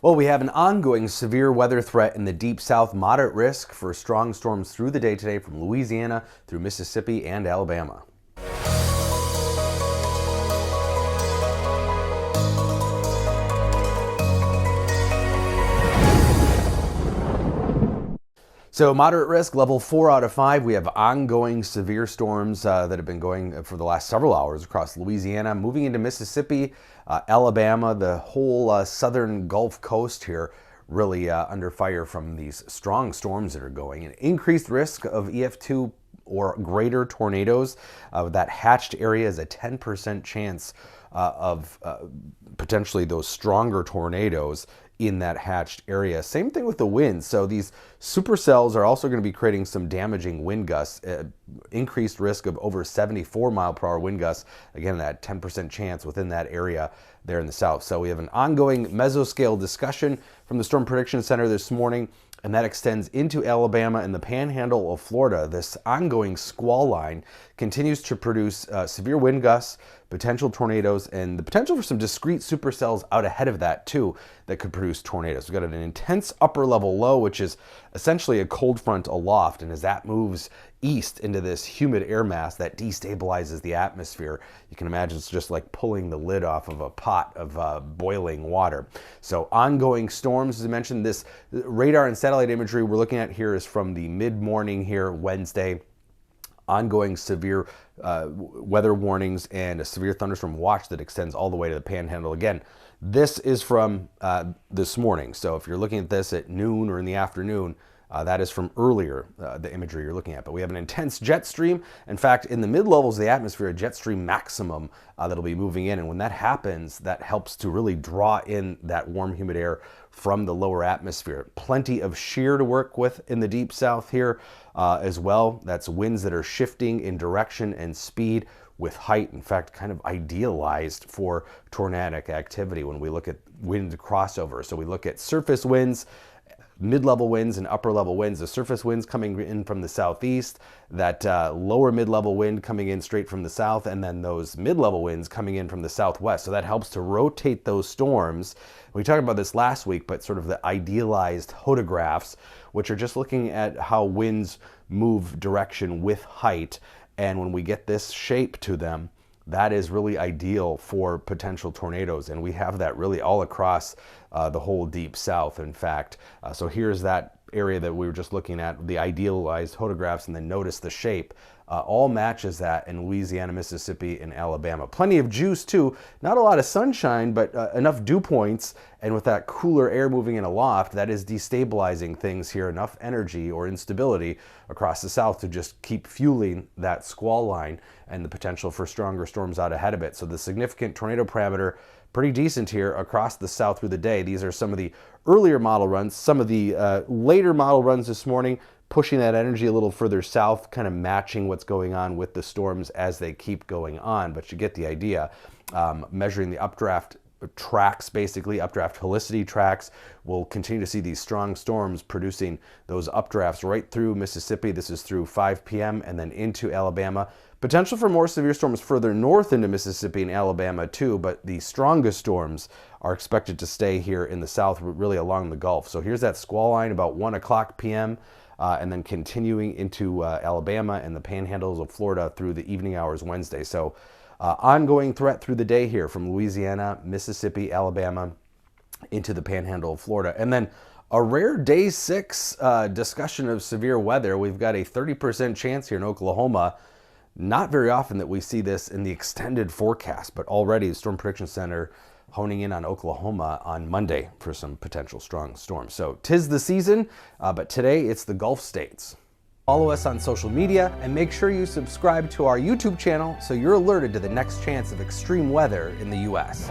Well, we have an ongoing severe weather threat in the deep south, moderate risk for strong storms through the day today from Louisiana through Mississippi and Alabama. So moderate risk, level 4 out of 5. We have ongoing severe storms that have been going for the last several hours across Louisiana, moving into Mississippi, Alabama, the whole southern Gulf Coast here, really under fire from these strong storms that are going. An increased risk of EF2 or greater tornadoes. That hatched area is a 10% chance of potentially those stronger tornadoes in that hatched area. Same thing with the winds. So these supercells are also going to be creating some damaging wind gusts, increased risk of over 74 mile per hour wind gusts. Again, that 10% chance within that area there in the south. So we have an ongoing mesoscale discussion from the Storm Prediction Center this morning, and that extends into Alabama and the panhandle of Florida. This ongoing squall line continues to produce severe wind gusts, potential tornadoes, and the potential for some discrete supercells out ahead of that too that could produce tornadoes. We've got an intense upper level low, which is essentially a cold front aloft, and as that moves east into this humid air mass that destabilizes the atmosphere, you can imagine it's just like pulling the lid off of a pot of boiling water. So ongoing storms, as I mentioned, this radar and satellite imagery we're looking at here is from the mid-morning here Wednesday. Ongoing severe weather warnings and a severe thunderstorm watch that extends all the way to the panhandle. Again, this is from this morning. So if you're looking at this at noon or in the afternoon, that is from earlier, the imagery you're looking at. But we have an intense jet stream. In fact, in the mid-levels of the atmosphere, a jet stream maximum that'll be moving in. And when that happens, that helps to really draw in that warm, humid air from the lower atmosphere. Plenty of shear to work with in the deep south here as well. That's winds that are shifting in direction and speed with height, in fact, kind of idealized for tornadic activity when we look at wind crossover. So we look at surface winds, mid-level winds and upper-level winds. The surface winds coming in from the southeast, that lower mid-level wind coming in straight from the south, and then those mid-level winds coming in from the southwest. So that helps to rotate those storms. We talked about this last week, but sort of the idealized photographs, which are just looking at how winds move direction with height. And when we get this shape to them, that is really ideal for potential tornadoes. And we have that really all across the whole deep south, in fact. So here's that area that we were just looking at, the idealized photographs, and then notice the shape. All matches that in Louisiana, Mississippi, and Alabama. Plenty of juice too. Not a lot of sunshine, but enough dew points. And with that cooler air moving in aloft, that is destabilizing things here. Enough energy or instability across the south to just keep fueling that squall line and the potential for stronger storms out ahead of it. So the significant tornado parameter, pretty decent here across the south through the day. These are some of the earlier model runs. Some of the later model runs this morning, pushing that energy a little further south, kind of matching what's going on with the storms as they keep going on. But you get the idea. Measuring the updraft tracks, basically updraft helicity tracks, we'll continue to see these strong storms producing those updrafts right through Mississippi. This is through 5 p.m. and then into Alabama. Potential for more severe storms further north into Mississippi and Alabama too, but the strongest storms are expected to stay here in the south, really along the Gulf. So here's that squall line about 1 o'clock p.m. And then continuing into Alabama and the panhandles of Florida through the evening hours Wednesday. So ongoing threat through the day here from Louisiana, Mississippi, Alabama, into the panhandle of Florida. And then a rare day 6 discussion of severe weather. We've got a 30% chance here in Oklahoma. Not very often that we see this in the extended forecast, but already the Storm Prediction Center honing in on Oklahoma on Monday for some potential strong storms. So 'tis the season, but today it's the Gulf states. Follow us on social media and make sure you subscribe to our YouTube channel so you're alerted to the next chance of extreme weather in the U.S.